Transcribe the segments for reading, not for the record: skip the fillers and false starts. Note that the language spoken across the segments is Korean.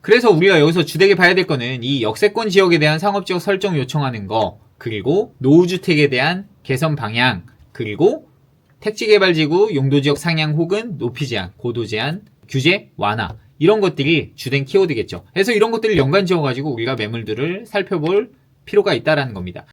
그래서 우리가 여기서 주되게 봐야 될 거는 이 역세권 지역에 대한 상업지역 설정 요청하는 거, 그리고 노후주택에 대한 개선 방향, 그리고 택지개발지구 용도지역 상향 혹은 높이 제한, 고도 제한, 규제 완화, 이런 것들이 주된 키워드겠죠. 그래서 이런 것들을 연관 지어가지고 우리가 매물들을 살펴볼 필요가 있다는 겁니다.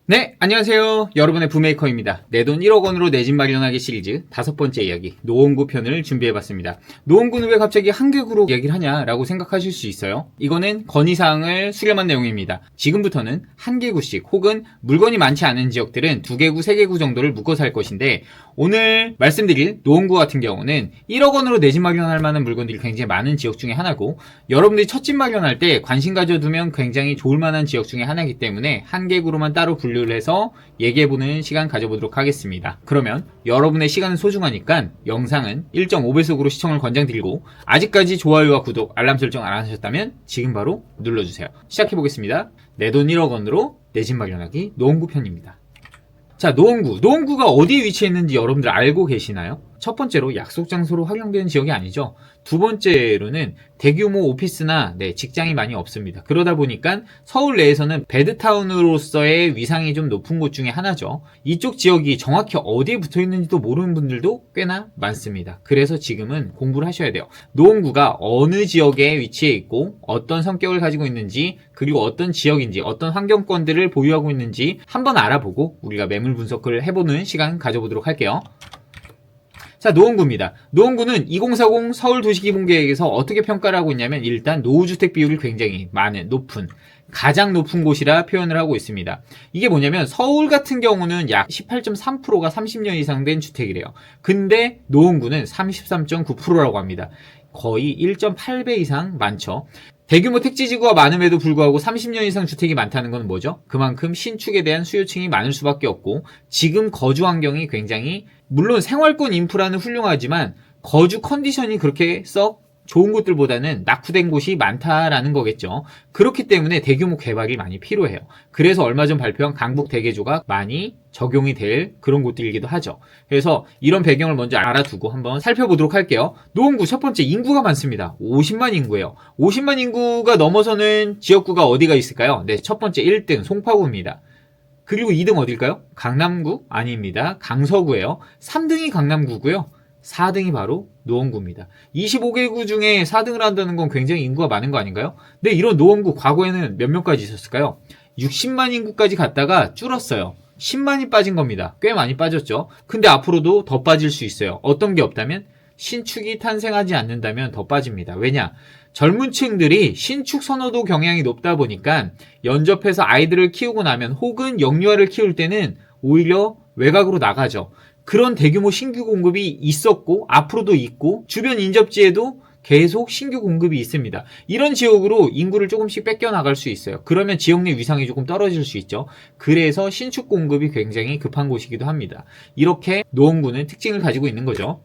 네, 안녕하세요. 여러분의 부메이커입니다. 내 돈 1억 원으로 내 집 마련하기 시리즈 5번째 이야기, 노원구 편을 준비해봤습니다. 노원구는 왜 갑자기 한개구로 이야기를 하냐라고 생각하실 수 있어요. 이거는 건의사항을 수렴한 내용입니다. 지금부터는 한 개구씩 혹은 물건이 많지 않은 지역들은 2개구, 3개구 정도를 묶어서 할 것인데, 오늘 말씀드릴 노원구 같은 경우는 1억 원으로 내 집 마련할 만한 물건들이 굉장히 많은 지역 중에 하나고, 여러분들이 첫 집 마련할 때 관심 가져두면 굉장히 좋을 만한 지역 중에 하나이기 때문에 한 개구로만 따로 분류를 해서 얘기해보는 시간 가져보도록 하겠습니다. 그러면 여러분의 시간은 소중하니까 영상은 1.5배속으로 시청을 권장드리고, 아직까지 좋아요와 구독, 알람 설정 안 하셨다면 지금 바로 눌러주세요. 시작해보겠습니다. 내 돈 1억 원으로 내 집 마련하기 노원구 편입니다. 자, 노원구가 어디에 위치해 있는지 여러분들 알고 계시나요? 첫 번째로 약속 장소로 활용되는 지역이 아니죠. 두 번째로는 대규모 오피스나 직장이 많이 없습니다. 그러다 보니까 서울 내에서는 베드타운으로서의 위상이 좀 높은 곳 중에 하나죠. 이쪽 지역이 정확히 어디에 붙어 있는지도 모르는 분들도 꽤나 많습니다. 그래서 지금은 공부를 하셔야 돼요. 노원구가 어느 지역에 위치해 있고 어떤 성격을 가지고 있는지, 그리고 어떤 지역인지, 어떤 환경권들을 보유하고 있는지 한번 알아보고 우리가 매물 분석을 해보는 시간 가져보도록 할게요. 자, 노원구입니다. 노원구는 2040 서울도시기본계획에서 어떻게 평가를 하고 있냐면, 일단 노후주택 비율이 굉장히 높은, 가장 높은 곳이라 표현을 하고 있습니다. 이게 뭐냐면 서울 같은 경우는 약 18.3%가 30년 이상 된 주택이래요. 근데 노원구는 33.9%라고 합니다. 거의 1.8배 이상 많죠. 대규모 택지지구가 많음에도 불구하고 30년 이상 주택이 많다는 건 뭐죠? 그만큼 신축에 대한 수요층이 많을 수밖에 없고, 지금 거주 환경이 굉장히, 물론 생활권 인프라는 훌륭하지만 거주 컨디션이 그렇게 썩 좋은 곳들보다는 낙후된 곳이 많다라는 거겠죠. 그렇기 때문에 대규모 개발이 많이 필요해요. 그래서 얼마 전 발표한 강북 대개조가 많이 적용이 될 그런 곳들이기도 하죠. 그래서 이런 배경을 먼저 알아두고 한번 살펴보도록 할게요. 노원구 첫 번째, 인구가 많습니다. 50만 인구예요. 50만 인구가 넘어서는 지역구가 어디가 있을까요? 네, 첫 번째 1등 송파구입니다. 그리고 2등 어딜까요? 강남구? 아닙니다. 강서구예요. 3등이 강남구고요. 4등이 바로 노원구입니다. 25개구 중에 4등을 한다는 건 굉장히 인구가 많은 거 아닌가요? 네, 이런 노원구 과거에는 몇 명까지 있었을까요? 60만 인구까지 갔다가 줄었어요. 10만이 빠진 겁니다. 꽤 많이 빠졌죠. 근데 앞으로도 더 빠질 수 있어요. 어떤 게 없다면? 신축이 탄생하지 않는다면 더 빠집니다. 왜냐? 젊은 층들이 신축 선호도 경향이 높다 보니까 연접해서 아이들을 키우고 나면, 혹은 영유아를 키울 때는 오히려 외곽으로 나가죠. 그런 대규모 신규 공급이 있었고 앞으로도 있고, 주변 인접지에도 계속 신규 공급이 있습니다. 이런 지역으로 인구를 조금씩 뺏겨나갈 수 있어요. 그러면 지역 내 위상이 조금 떨어질 수 있죠. 그래서 신축 공급이 굉장히 급한 곳이기도 합니다. 이렇게 노원구는 특징을 가지고 있는 거죠.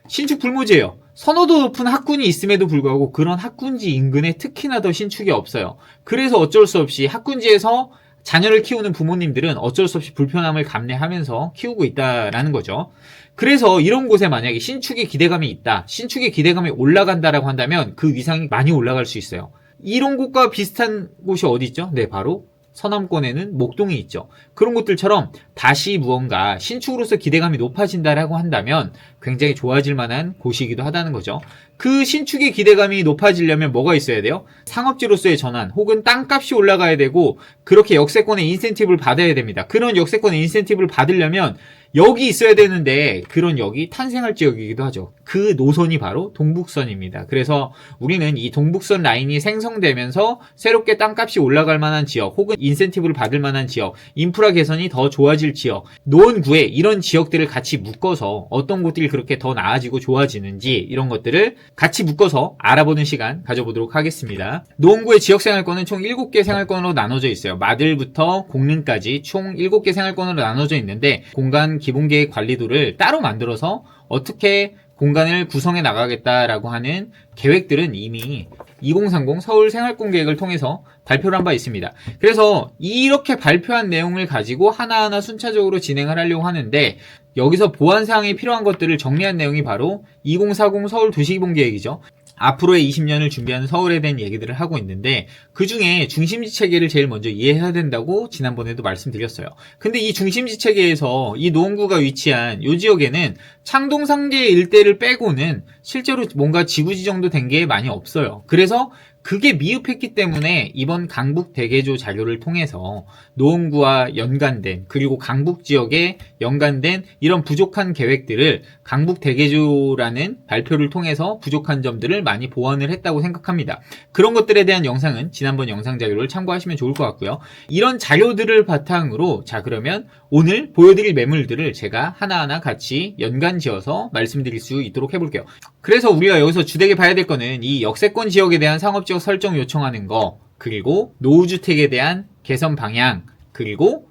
신축 불모지예요. 선호도 높은 학군이 있음에도 불구하고 그런 학군지 인근에 특히나 더 신축이 없어요. 그래서 어쩔 수 없이 학군지에서 자녀를 키우는 부모님들은 어쩔 수 없이 불편함을 감내하면서 키우고 있다라는 거죠. 그래서 이런 곳에 만약에 신축의 기대감이 있다, 신축의 기대감이 올라간다라고 한다면 그 위상이 많이 올라갈 수 있어요. 이런 곳과 비슷한 곳이 어디 있죠? 네, 바로 서남권에는 목동이 있죠. 그런 곳들처럼 다시 무언가 신축으로서 기대감이 높아진다라고 한다면 굉장히 좋아질 만한 곳이기도 하다는 거죠. 그 신축의 기대감이 높아지려면 뭐가 있어야 돼요? 상업지로서의 전환, 혹은 땅값이 올라가야 되고, 그렇게 역세권의 인센티브를 받아야 됩니다. 그런 역세권의 인센티브를 받으려면 여기 있어야 되는데, 그런 역이 탄생할 지역이기도 하죠. 그 노선이 바로 동북선입니다. 그래서 우리는 이 동북선 라인이 생성되면서 새롭게 땅값이 올라갈 만한 지역, 혹은 인센티브를 받을 만한 지역, 인프라 개선이 더 좋아질 지역, 노원구에 이런 지역들을 같이 묶어서 어떤 곳들이 그렇게 더 나아지고 좋아지는지, 이런 것들을 같이 묶어서 알아보는 시간 가져보도록 하겠습니다. 노원구의 지역생활권은 총 7개 생활권으로 나눠져 있어요. 마들부터 공릉까지 총 7개 생활권으로 나눠져 있는데, 공간 기본계획 관리도를 따로 만들어서 어떻게 공간을 구성해 나가겠다라고 하는 계획들은 이미 2030 서울 생활권 계획을 통해서 발표를 한 바 있습니다. 그래서 이렇게 발표한 내용을 가지고 하나하나 순차적으로 진행을 하려고 하는데, 여기서 보완사항이 필요한 것들을 정리한 내용이 바로 2040 서울 도시기본계획이죠. 앞으로의 20년을 준비하는 서울에 대한 얘기들을 하고 있는데 그 중에 중심지 체계를 제일 먼저 이해해야 된다고 지난번에도 말씀드렸어요. 근데 이 중심지 체계에서 이 노원구가 위치한 이 지역에는 창동 상계 일대를 빼고는 실제로 뭔가 지구지 정도 된 게 많이 없어요. 그래서 그게 미흡했기 때문에 이번 강북 대개조 자료를 통해서 노원구와 연관된 그리고 강북 지역에 연관된 이런 부족한 계획들을 강북 대개조라는 발표를 통해서 부족한 점들을 많이 보완을 했다고 생각합니다. 그런 것들에 대한 영상은 지난번 영상 자료를 참고하시면 좋을 것 같고요. 이런 자료들을 바탕으로 자 그러면 오늘 보여드릴 매물들을 제가 하나하나 같이 연관 지어서 말씀드릴 수 있도록 해볼게요. 그래서 우리가 여기서 주되게 봐야 될 거는 이 역세권 지역에 대한 상업지역 설정 요청하는 거, 그리고 노후주택에 대한 개선 방향, 그리고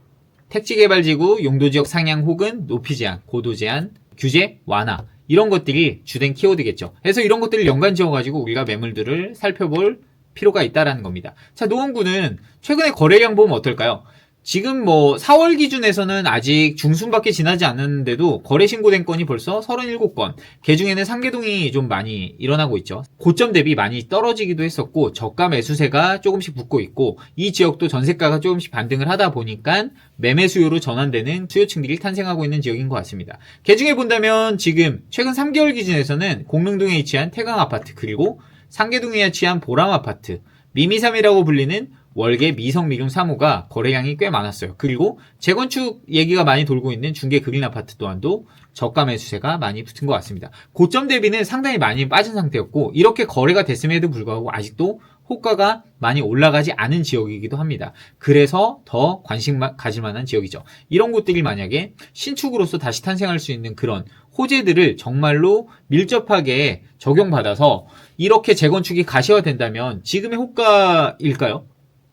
택지개발지구 용도지역 상향 혹은 높이 제한, 고도 제한, 규제 완화 이런 것들이 주된 키워드겠죠. 그래서 이런 것들을 연관 지어가지고 우리가 매물들을 살펴볼 필요가 있다라는 겁니다. 자, 노원구는 최근에 거래량 보면 어떨까요? 지금 4월 기준에서는 아직 중순밖에 지나지 않았는데도 거래 신고된 건이 벌써 37건. 그중에는 상계동이 좀 많이 일어나고 있죠. 고점 대비 많이 떨어지기도 했었고 저가 매수세가 조금씩 붙고 있고 이 지역도 전세가가 조금씩 반등을 하다 보니까 매매 수요로 전환되는 수요층들이 탄생하고 있는 지역인 것 같습니다. 그중에 본다면 지금 최근 3개월 기준에서는 공릉동에 위치한 태강아파트 그리고 상계동에 위치한 보람아파트, 미미삼이라고 불리는 월계 미성미금 3호가 거래량이 꽤 많았어요. 그리고 재건축 얘기가 많이 돌고 있는 중계 그린 아파트 또한도 저가 매수세가 많이 붙은 것 같습니다. 고점 대비는 상당히 많이 빠진 상태였고 이렇게 거래가 됐음에도 불구하고 아직도 호가가 많이 올라가지 않은 지역이기도 합니다. 그래서 더 관심 가질 만한 지역이죠. 이런 곳들이 만약에 신축으로서 다시 탄생할 수 있는 그런 호재들을 정말로 밀접하게 적용받아서 이렇게 재건축이 가시화된다면 지금의 호가일까요?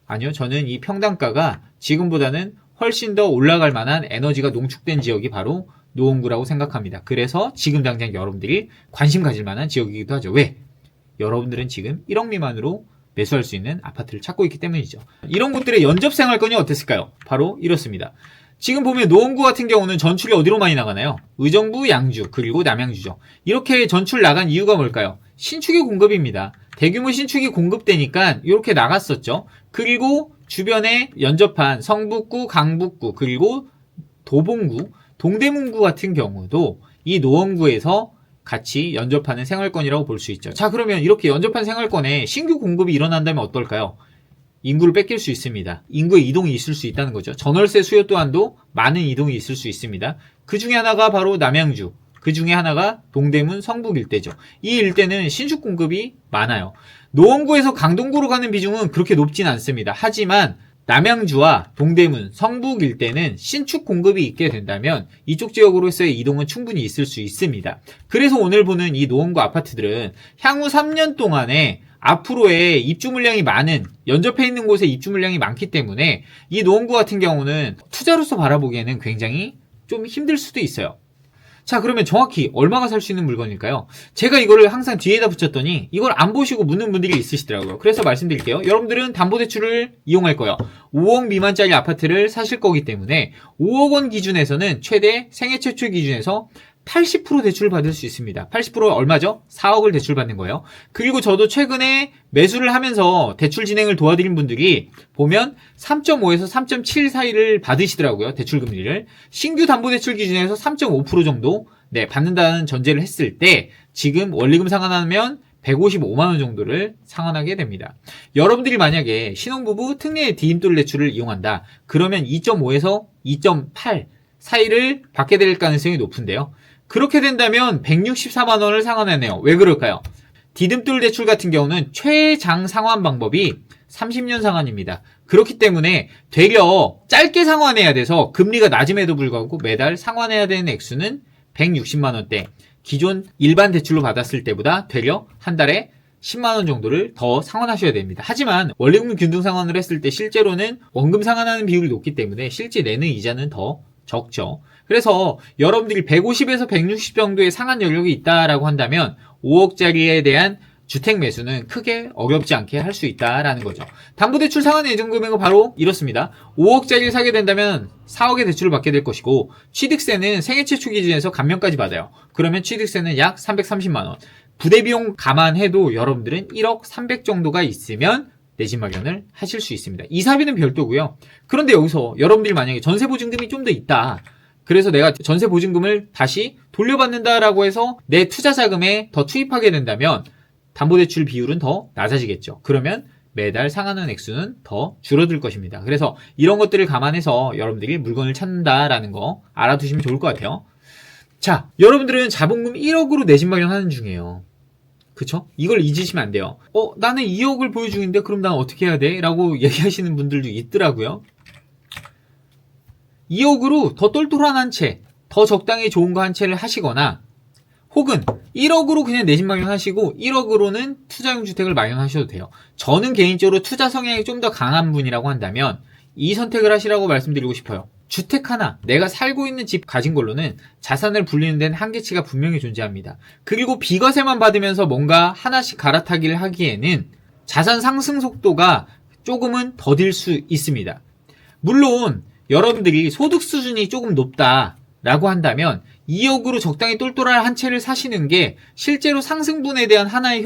아니요. 저는 이 평당가가 지금보다는 훨씬 더 올라갈 만한 에너지가 농축된 지역이 바로 노원구라고 생각합니다. 그래서 지금 당장 여러분들이 관심 가질 만한 지역이기도 하죠. 왜? 여러분들은 지금 1억 미만으로 매수할 수 있는 아파트를 찾고 있기 때문이죠. 이런 곳들의 연접 생활권이 어땠을까요? 바로 이렇습니다. 지금 보면 노원구 같은 경우는 전출이 어디로 많이 나가나요? 의정부, 양주, 그리고 남양주죠. 이렇게 전출 나간 이유가 뭘까요? 신축의 공급입니다. 대규모 신축이 공급되니까 이렇게 나갔었죠. 그리고 주변에 연접한 성북구, 강북구, 그리고 도봉구, 동대문구 같은 경우도 이 노원구에서 같이 연접하는 생활권이라고 볼 수 있죠. 자, 그러면 이렇게 연접한 생활권에 신규 공급이 일어난다면 어떨까요? 인구를 뺏길 수 있습니다. 인구의 이동이 있을 수 있다는 거죠. 전월세 수요 또한도 많은 이동이 있을 수 있습니다. 그 중에 하나가 바로 남양주, 그 중에 하나가 동대문 성북 일대죠. 이 일대는 신축 공급이 많아요. 노원구에서 강동구로 가는 비중은 그렇게 높진 않습니다. 하지만 남양주와 동대문, 성북 일대는 신축 공급이 있게 된다면 이쪽 지역으로서의 이동은 충분히 있을 수 있습니다. 그래서 오늘 보는 이 노원구 아파트들은 향후 3년 동안에 앞으로의 입주 물량이 많은, 연접해 있는 곳에 입주 물량이 많기 때문에 이 노원구 같은 경우는 투자로서 바라보기에는 굉장히 좀 힘들 수도 있어요. 자, 그러면 정확히 얼마가 살 수 있는 물건일까요? 제가 이거를 항상 뒤에다 붙였더니 이걸 안 보시고 묻는 분들이 있으시더라고요. 그래서 말씀드릴게요. 여러분들은 담보대출을 이용할 거예요. 5억 미만짜리 아파트를 사실 거기 때문에 5억 원 기준에서는 최대 생애 최초 기준에서 80% 대출을 받을 수 있습니다. 80% 얼마죠? 4억을 대출받는 거예요. 그리고 저도 최근에 매수를 하면서 대출 진행을 도와드린 분들이 보면 3.5에서 3.7 사이를 받으시더라고요. 대출 금리를. 신규 담보대출 기준에서 3.5% 정도 받는다는 전제를 했을 때 지금 원리금 상환하면 155만 원 정도를 상환하게 됩니다. 여러분들이 만약에 신혼부부 특례 디딤돌 대출을 이용한다. 그러면 2.5에서 2.8 사이를 받게 될 가능성이 높은데요. 그렇게 된다면 164만 원을 상환하네요. 왜 그럴까요? 디딤돌 대출 같은 경우는 최장 상환 방법이 30년 상환입니다. 그렇기 때문에 되려 짧게 상환해야 돼서 금리가 낮음에도 불구하고 매달 상환해야 되는 액수는 160만 원대. 기존 일반 대출로 받았을 때보다 되려 한 달에 10만 원 정도를 더 상환하셔야 됩니다. 하지만 원리금 균등 상환을 했을 때 실제로는 원금 상환하는 비율이 높기 때문에 실제 내는 이자는 더 적죠. 그래서 여러분들이 150에서 160 정도의 상환 여력이 있다라고 한다면 5억짜리에 대한 주택 매수는 크게 어렵지 않게 할 수 있다라는 거죠. 담보대출 상환 예정 금액은 바로 이렇습니다. 5억짜리를 사게 된다면 4억의 대출을 받게 될 것이고, 취득세는 생애 최초 기준에서 감면까지 받아요. 그러면 취득세는 약 330만원. 부대비용 감안해도 여러분들은 1억 300 정도가 있으면 내 집 마련을 하실 수 있습니다. 이사비는 별도고요. 그런데 여기서 여러분들이 만약에 전세보증금이 좀 더 있다, 그래서 내가 전세보증금을 다시 돌려받는다라고 해서 내 투자자금에 더 투입하게 된다면 담보대출 비율은 더 낮아지겠죠. 그러면 매달 상환하는 액수는 더 줄어들 것입니다. 그래서 이런 것들을 감안해서 여러분들이 물건을 찾는다라는 거 알아두시면 좋을 것 같아요. 자, 여러분들은 자본금 1억으로 내 집 마련하는 중이에요. 그쵸? 이걸 잊으시면 안 돼요. 나는 2억을 보유 중인데 그럼 난 어떻게 해야 돼? 라고 얘기하시는 분들도 있더라고요. 2억으로 더 똘똘한 한 채, 더 적당히 좋은 거 한 채를 하시거나, 혹은 1억으로 그냥 내 집 마련하시고 1억으로는 투자용 주택을 마련하셔도 돼요. 저는 개인적으로 투자 성향이 좀 더 강한 분이라고 한다면 이 선택을 하시라고 말씀드리고 싶어요. 주택 하나, 내가 살고 있는 집 가진 걸로는 자산을 불리는 데는 한계치가 분명히 존재합니다. 그리고 비과세만 받으면서 뭔가 하나씩 갈아타기를 하기에는 자산 상승 속도가 조금은 더딜 수 있습니다. 물론 여러분들이 소득 수준이 조금 높다라고 한다면 2억으로 적당히 똘똘한 한 채를 사시는 게 실제로 상승분에 대한 하나의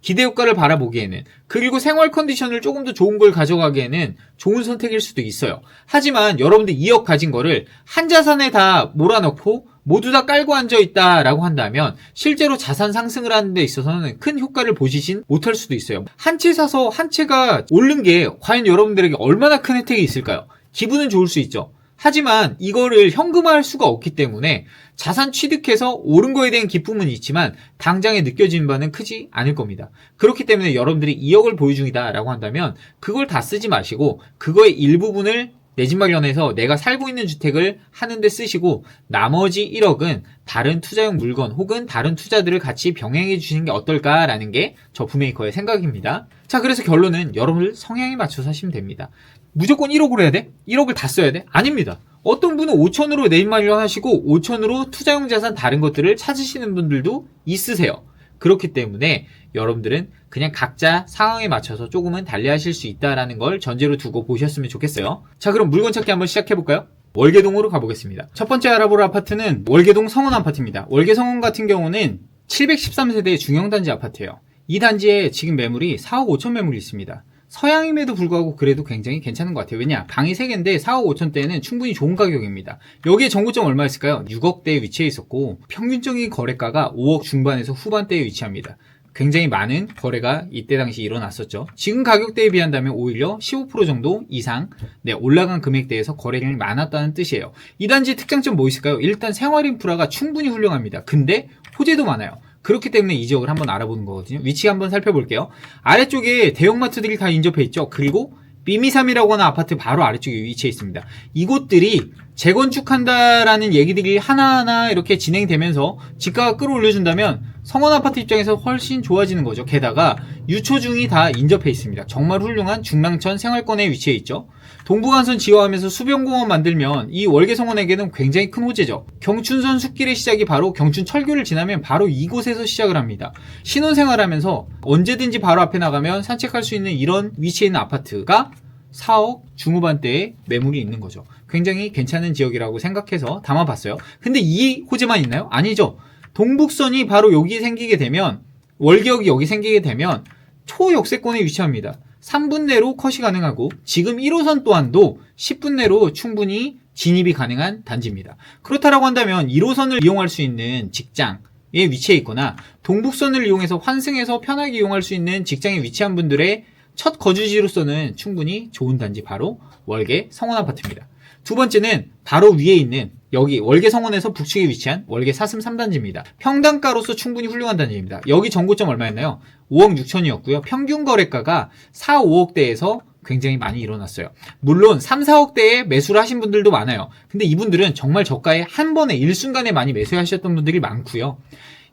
기대 효과를 바라보기에는, 그리고 생활 컨디션을 조금 더 좋은 걸 가져가기에는 좋은 선택일 수도 있어요. 하지만 여러분들 2억 가진 거를 한 자산에 다 몰아넣고 모두 다 깔고 앉아있다라고 한다면 실제로 자산 상승을 하는 데 있어서는 큰 효과를 보시진 못할 수도 있어요. 한 채 사서 한 채가 오른 게 과연 여러분들에게 얼마나 큰 혜택이 있을까요? 기분은 좋을 수 있죠. 하지만 이거를 현금화할 수가 없기 때문에 자산 취득해서 오른 거에 대한 기쁨은 있지만 당장에 느껴지는 바는 크지 않을 겁니다. 그렇기 때문에 여러분들이 2억을 보유 중이다라고 한다면 그걸 다 쓰지 마시고 그거의 일부분을 내 집 마련해서 내가 살고 있는 주택을 하는데 쓰시고, 나머지 1억은 다른 투자용 물건 혹은 다른 투자들을 같이 병행해 주시는 게 어떨까라는 게 저 부메이커의 생각입니다. 자, 그래서 결론은 여러분들 성향에 맞춰서 하시면 됩니다. 무조건 1억으로 해야 돼? 1억을 다 써야 돼? 아닙니다. 어떤 분은 5천으로 내 집 마련하시고 5천으로 투자용 자산 다른 것들을 찾으시는 분들도 있으세요. 그렇기 때문에 여러분들은 그냥 각자 상황에 맞춰서 조금은 달리하실 수 있다는 걸 전제로 두고 보셨으면 좋겠어요. 자, 그럼 물건 찾기 한번 시작해볼까요? 월계동으로 가보겠습니다. 첫 번째 알아볼 아파트는 월계동 성원 아파트입니다. 월계 성원 같은 경우는 713세대 중형단지 아파트예요. 이 단지에 지금 매물이 4억 5천 매물이 있습니다. 서양임에도 불구하고 그래도 굉장히 괜찮은 것 같아요. 왜냐? 방이 3개인데 4억 5천대는 충분히 좋은 가격입니다. 여기에 정고점 얼마였을까요? 6억대에 위치해 있었고 평균적인 거래가가 5억 중반에서 후반대에 위치합니다. 굉장히 많은 거래가 이때 당시 일어났었죠. 지금 가격대에 비한다면 오히려 15% 정도 이상 올라간 금액대에서 거래량이 많았다는 뜻이에요. 이 단지 특장점 뭐 있을까요? 일단 생활 인프라가 충분히 훌륭합니다. 근데 호재도 많아요. 그렇기 때문에 이 지역을 한번 알아보는 거거든요. 위치 한번 살펴볼게요. 아래쪽에 대형마트들이 다 인접해 있죠. 그리고 비미삼이라고 하는 아파트 바로 아래쪽에 위치해 있습니다. 이곳들이 재건축한다라는 얘기들이 하나하나 이렇게 진행되면서 집가가 끌어올려준다면 성원 아파트 입장에서 훨씬 좋아지는 거죠. 게다가 유초중이 다 인접해 있습니다. 정말 훌륭한 중랑천 생활권에 위치해 있죠. 동부간선 지어하면서 수변공원 만들면 이 월계성원에게는 굉장히 큰 호재죠. 경춘선 숲길의 시작이 바로 경춘철교를 지나면 바로 이곳에서 시작을 합니다. 신혼생활하면서 언제든지 바로 앞에 나가면 산책할 수 있는 이런 위치에 있는 아파트가 4억 중후반대에 매물이 있는 거죠. 굉장히 괜찮은 지역이라고 생각해서 담아봤어요. 근데 이 호재만 있나요? 아니죠. 동북선이 바로 여기 생기게 되면, 월계역이 여기 생기게 되면 초역세권에 위치합니다. 3분 내로 컷이 가능하고 지금 1호선 또한도 10분 내로 충분히 진입이 가능한 단지입니다. 그렇다라고 한다면 1호선을 이용할 수 있는 직장에 위치해 있거나 동북선을 이용해서 환승해서 편하게 이용할 수 있는 직장에 위치한 분들의 첫 거주지로서는 충분히 좋은 단지, 바로 월계 성원 아파트입니다. 두 번째는 바로 위에 있는 여기 월계 성원에서 북측에 위치한 월계 사슴 3단지입니다. 평당가로서 충분히 훌륭한 단지입니다. 여기 정고점 얼마였나요? 5억 6천이었고요. 평균 거래가가 4, 5억대에서 굉장히 많이 일어났어요. 물론 3, 4억대에 매수를 하신 분들도 많아요. 근데 이분들은 정말 저가에 한 번에 일순간에 많이 매수하셨던 분들이 많고요.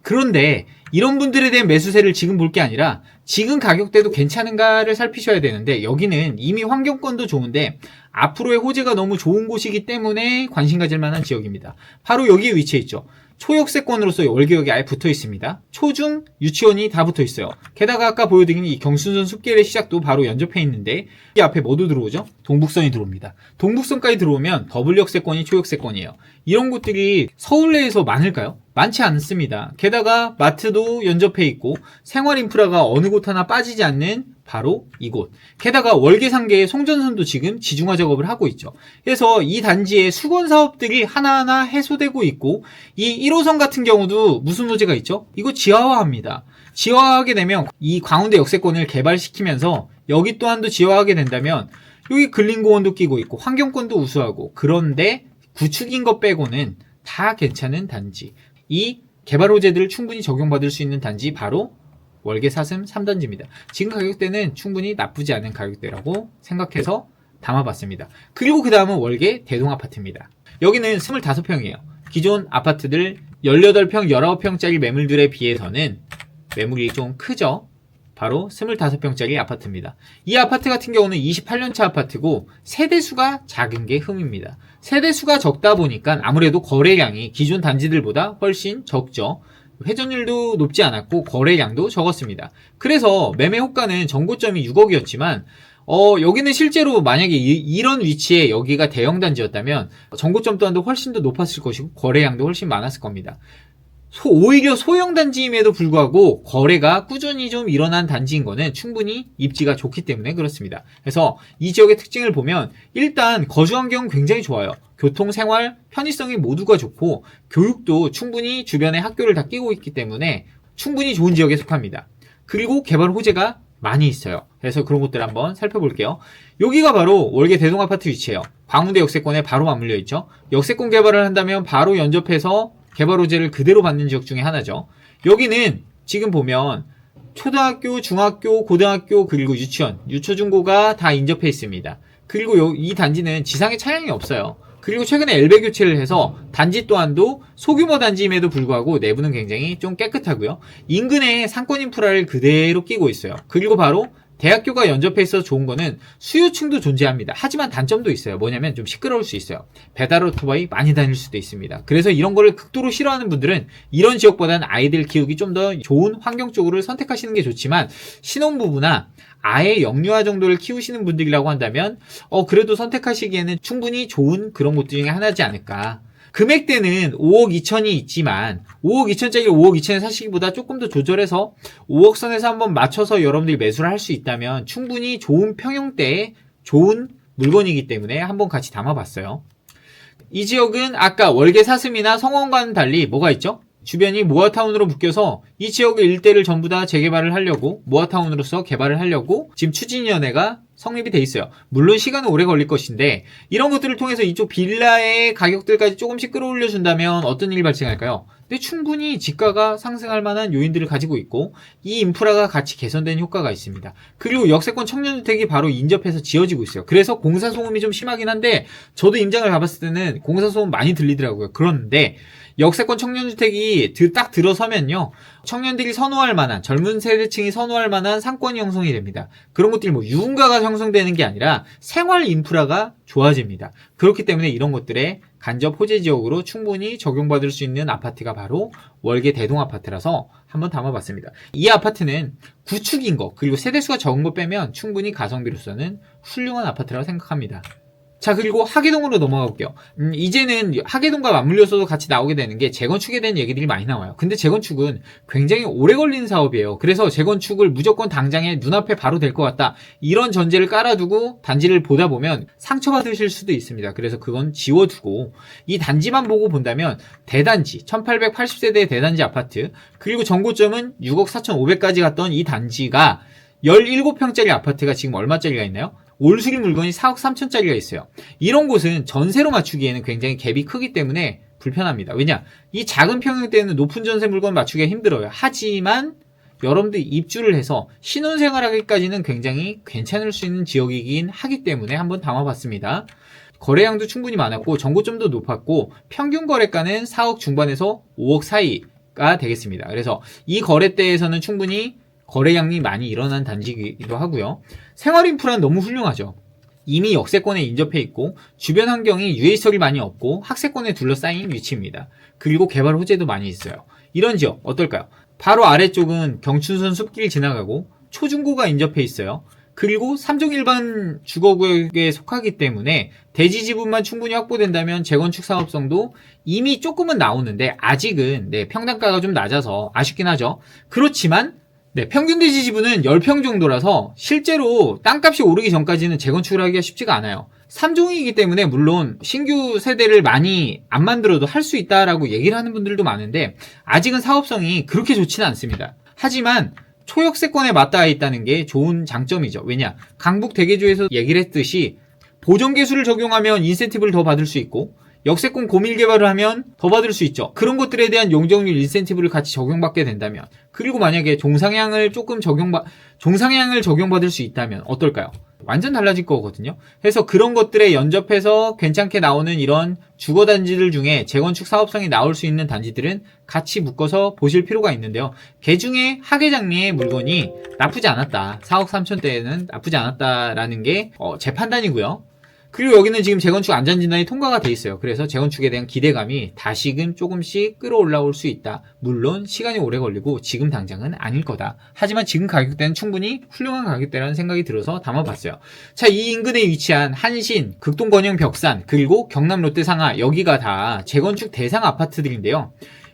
그런데 이런 분들에 대한 매수세를 지금 볼 게 아니라 지금 가격대도 괜찮은가를 살피셔야 되는데, 여기는 이미 환경권도 좋은데 앞으로의 호재가 너무 좋은 곳이기 때문에 관심 가질 만한 지역입니다. 바로 여기에 위치해 있죠. 초역세권으로서 월계역이 아예 붙어 있습니다. 초중 유치원이 다 붙어 있어요. 게다가 아까 보여드린 이 경순선 숲길의 시작도 바로 연접해 있는데 이 앞에 뭐도 들어오죠? 동북선이 들어옵니다. 동북선까지 들어오면 더블역세권이 초역세권이에요. 이런 곳들이 서울 내에서 많을까요? 많지 않습니다. 게다가 마트도 연접해 있고 생활 인프라가 어느 곳 하나 빠지지 않는 바로 이곳. 게다가 월계상계의 송전선도 지금 지중화 작업을 하고 있죠. 그래서 이 단지의 수건 사업들이 하나하나 해소되고 있고 이 1호선 같은 경우도 무슨 소재가 있죠? 이거 지하화합니다. 지하화하게 되면 이 광운대 역세권을 개발시키면서 여기 또한도 지하화하게 된다면 여기 근린공원도 끼고 있고 환경권도 우수하고 그런데 구축인 것 빼고는 다 괜찮은 단지. 이 개발 호재들을 충분히 적용받을 수 있는 단지 바로 월계 사슴 3단지입니다. 지금 가격대는 충분히 나쁘지 않은 가격대라고 생각해서 담아봤습니다. 그리고 그 다음은 월계 대동아파트입니다. 여기는 25평이에요. 기존 아파트들 18평, 19평짜리 매물들에 비해서는 매물이 좀 크죠? 바로 25평짜리 아파트입니다. 이 아파트 같은 경우는 28년차 아파트고 세대수가 작은 게 흠입니다. 세대수가 적다 보니까 아무래도 거래량이 기존 단지들보다 훨씬 적죠. 회전율도 높지 않았고 거래량도 적었습니다. 그래서 매매 호가는 전고점이 6억이었지만 여기는 실제로 만약에 이런 위치에 여기가 대형 단지였다면 전고점 또한도 훨씬 더 높았을 것이고 거래량도 훨씬 많았을 겁니다. 오히려 소형 단지임에도 불구하고 거래가 꾸준히 좀 일어난 단지인 거는 충분히 입지가 좋기 때문에 그렇습니다. 그래서 이 지역의 특징을 보면 일단 거주 환경은 굉장히 좋아요. 교통, 생활, 편의성이 모두가 좋고 교육도 충분히 주변에 학교를 다 끼고 있기 때문에 충분히 좋은 지역에 속합니다. 그리고 개발 호재가 많이 있어요. 그래서 그런 것들 한번 살펴볼게요. 여기가 바로 월계 대동아파트 위치예요. 광운대 역세권에 바로 맞물려 있죠. 역세권 개발을 한다면 바로 연접해서 개발 호재를 그대로 받는 지역 중에 하나죠. 여기는 지금 보면 초등학교, 중학교, 고등학교 그리고 유치원, 유초중고가 다 인접해 있습니다. 그리고 이 단지는 지상에 차량이 없어요. 그리고 최근에 엘베 교체를 해서 단지 또한도 소규모 단지임에도 불구하고 내부는 굉장히 좀 깨끗하고요. 인근에 상권 인프라를 그대로 끼고 있어요. 그리고 바로 대학교가 연접해 있어서 좋은 거는 수요층도 존재합니다. 하지만 단점도 있어요. 뭐냐면 좀 시끄러울 수 있어요. 배달 오토바이 많이 다닐 수도 있습니다. 그래서 이런 거를 극도로 싫어하는 분들은 이런 지역보다는 아이들 키우기 좀 더 좋은 환경 쪽으로 선택하시는 게 좋지만 신혼부부나 아예 영유아 정도를 키우시는 분들이라고 한다면 그래도 선택하시기에는 충분히 좋은 그런 곳 중에 하나지 않을까. 금액대는 5억 2천이 있지만 5억 2천짜리 5억 2천에 사시기보다 조금 더 조절해서 5억 선에서 한번 맞춰서 여러분들이 매수를 할 수 있다면 충분히 좋은 평형대에 좋은 물건이기 때문에 한번 같이 담아봤어요. 이 지역은 아까 월계 사슴이나 성원과는 달리 뭐가 있죠? 주변이 모아타운으로 묶여서 이 지역의 일대를 전부 다 재개발을 하려고 모아타운으로서 개발을 하려고 지금 추진위원회가 성립이 돼 있어요. 물론 시간은 오래 걸릴 것인데 이런 것들을 통해서 이쪽 빌라의 가격들까지 조금씩 끌어올려준다면 어떤 일이 발생할까요? 근데 충분히 집가가 상승할 만한 요인들을 가지고 있고 이 인프라가 같이 개선되는 효과가 있습니다. 그리고 역세권 청년주택이 바로 인접해서 지어지고 있어요. 그래서 공사소음이 좀 심하긴 한데 저도 임장을 가봤을 때는 공사소음 많이 들리더라고요. 그런데 역세권 청년주택이 딱 들어서면요. 청년들이 선호할 만한, 젊은 세대층이 선호할 만한 상권이 형성이 됩니다. 그런 것들이 유흥가가 형성되는 게 아니라 생활 인프라가 좋아집니다. 그렇기 때문에 이런 것들의 간접 호재 지역으로 충분히 적용받을 수 있는 아파트가 바로 월계 대동아파트라서 한번 담아봤습니다. 이 아파트는 구축인 거, 그리고 세대수가 적은 거 빼면 충분히 가성비로서는 훌륭한 아파트라고 생각합니다. 자, 그리고 하계동으로 넘어가 볼게요. 이제는 하계동과 맞물려서도 같이 나오게 되는 게 재건축에 대한 얘기들이 많이 나와요. 근데 재건축은 굉장히 오래 걸리는 사업이에요. 그래서 재건축을 무조건 당장에 눈앞에 바로 될 것 같다. 이런 전제를 깔아두고 단지를 보다 보면 상처받으실 수도 있습니다. 그래서 그건 지워두고 이 단지만 보고 본다면 대단지, 1880세대의 대단지 아파트, 그리고 전고점은 6억 4,500까지 갔던 이 단지가 17평짜리 아파트가 지금 얼마짜리가 있나요? 올수리 물건이 4억 3천짜리가 있어요. 이런 곳은 전세로 맞추기에는 굉장히 갭이 크기 때문에 불편합니다. 왜냐? 이 작은 평형대에는 높은 전세 물건 맞추기가 힘들어요. 하지만 여러분들이 입주를 해서 신혼생활하기까지는 굉장히 괜찮을 수 있는 지역이긴 하기 때문에 한번 담아봤습니다. 거래량도 충분히 많았고 전고점도 높았고 평균 거래가는 4억 중반에서 5억 사이가 되겠습니다. 그래서 이 거래대에서는 충분히 거래량이 많이 일어난 단지이기도 하고요. 생활 인프라는 너무 훌륭하죠. 이미 역세권에 인접해 있고 주변 환경이 유해시설이 많이 없고 학세권에 둘러싸인 위치입니다. 그리고 개발 호재도 많이 있어요. 이런 지역 어떨까요? 바로 아래쪽은 경춘선 숲길 지나가고 초중고가 인접해 있어요. 그리고 3종 일반 주거구역에 속하기 때문에 대지 지분만 충분히 확보된다면 재건축 사업성도 이미 조금은 나오는데 아직은 평당가가 좀 낮아서 아쉽긴 하죠. 그렇지만 평균 대지 지분은 10평 정도라서 실제로 땅값이 오르기 전까지는 재건축을 하기가 쉽지가 않아요. 3종이기 때문에 물론 신규 세대를 많이 안 만들어도 할 수 있다라고 얘기를 하는 분들도 많은데 아직은 사업성이 그렇게 좋지는 않습니다. 하지만 초역세권에 맞닿아 있다는 게 좋은 장점이죠. 왜냐? 강북 대개조에서 얘기를 했듯이 보정계수를 적용하면 인센티브를 더 받을 수 있고 역세권 고밀 개발을 하면 더 받을 수 있죠. 그런 것들에 대한 용적률 인센티브를 같이 적용받게 된다면, 그리고 만약에 종상향을 적용받을 수 있다면 어떨까요? 완전 달라질 거거든요. 그래서 그런 것들에 연접해서 괜찮게 나오는 이런 주거단지들 중에 재건축 사업성이 나올 수 있는 단지들은 같이 묶어서 보실 필요가 있는데요. 그 중에 하계장미의 물건이 나쁘지 않았다. 4억 3천대에는 나쁘지 않았다라는 게 제 판단이고요. 그리고 여기는 지금 재건축 안전진단이 통과가 돼 있어요. 그래서 재건축에 대한 기대감이 다시금 조금씩 끌어올라올 수 있다. 물론 시간이 오래 걸리고 지금 당장은 아닐 거다. 하지만 지금 가격대는 충분히 훌륭한 가격대라는 생각이 들어서 담아봤어요. 자, 이 인근에 위치한 한신, 극동건영 벽산, 그리고 경남 롯데상하, 여기가 다 재건축 대상 아파트들인데요.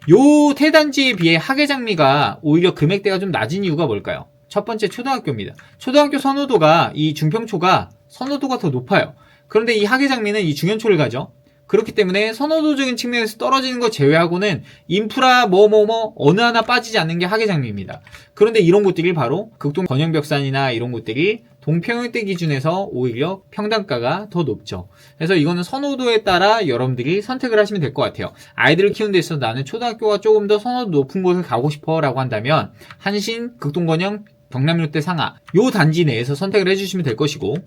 요 대단지에 비해 하계장미가 오히려 금액대가 좀 낮은 이유가 뭘까요? 첫 번째, 초등학교입니다. 초등학교 선호도가, 이 중평초가 선호도가 더 높아요. 그런데 이 하계장미는 이 중현초를 가죠. 그렇기 때문에 선호도적인 측면에서 떨어지는 거 제외하고는 인프라 어느 하나 빠지지 않는 게 하계장미입니다. 그런데 이런 곳들이 바로 극동 건영벽산이나 이런 곳들이 동평형대 기준에서 오히려 평당가가 더 높죠. 그래서 이거는 선호도에 따라 여러분들이 선택을 하시면 될 것 같아요. 아이들을 키우는 데 있어서 나는 초등학교가 조금 더 선호도 높은 곳을 가고 싶어 라고 한다면 한신, 극동건영, 경남롯데 상하 요 단지 내에서 선택을 해주시면 될 것이고,